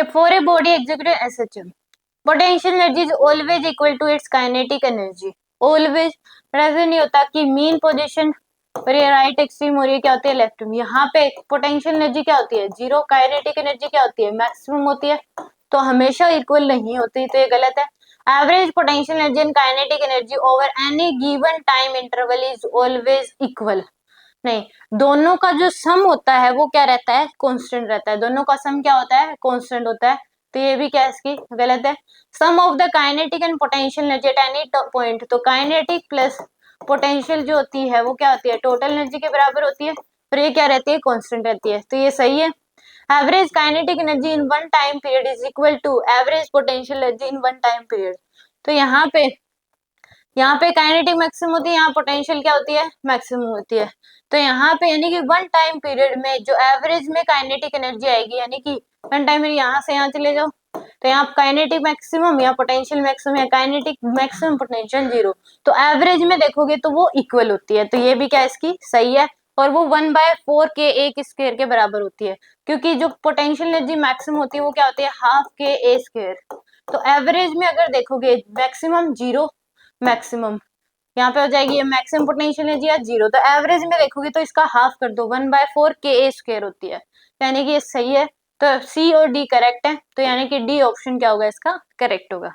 for a body executing SHM, potential energy is always equal to its kinetic energy. Always ऐसे नहीं होता कि mean position पर ये राइट एक्सट्रीम हो रही है, क्या होती है लेफ्ट में. यहाँ पे पोटेंशियल एनर्जी क्या होती है, जीरो. काइनेटिक एनर्जी क्या होती है, मैक्सिमम होती है. तो हमेशा इक्वल नहीं होती, तो ये गलत है. Average potential energy and kinetic energy over any given time interval is always equal. नहीं, दोनों का जो सम होता है वो क्या रहता है, कांस्टेंट रहता है. दोनों का सम क्या होता है, कांस्टेंट होता है. तो ये भी क्या इसकी गलत है. Sum of the kinetic and potential energy at any point, तो काइनेटिक प्लस पोटेंशियल जो होती है वो क्या होती है, टोटल एनर्जी के बराबर होती है. पर ये क्या रहती है, कांस्टेंट रहती है. तो ये सही है. Average kinetic energy in one time period is equal to average potential energy in one time period. तो यहाँ पे काइनेटिक मैक्सिमम होती है, यहाँ पोटेंशियल क्या होती है, मैक्सिमम होती है. तो यहाँ पे यानी कि वन टाइम पीरियड में जो एवरेज में काइनेटिक एनर्जी आएगी, यानी कि वन टाइम में यहाँ से यहाँ चले जाओ, तो यहाँ काइनेटिक मैक्सिमम या पोटेंशियल मैक्सिमम या काइनेटिक मैक्सिमम पोटेंशियल जीरो. तो एवरेज में देखोगे तो वो इक्वल होती है. तो ये भी क्या इसकी सही है. और वो 1/4 के एक स्क्वायर के बराबर होती है, क्योंकि जो पोटेंशियल एनर्जी मैक्सिमम होती है वो क्या होती है, हाफ के ए स्क्वायर. तो एवरेज में अगर देखोगे मैक्सिमम जीरो, मैक्सिमम यहाँ पे हो जाएगी ये मैक्सिमम पोटेंशियल एनर्जी या जीरो. तो एवरेज में देखोगे तो इसका हाफ कर दो, 1/4 के ए स्क्वायर होती है. यानी कि ये सही है. तो सी और डी करेक्ट है. तो यानी कि डी ऑप्शन क्या होगा इसका करेक्ट होगा.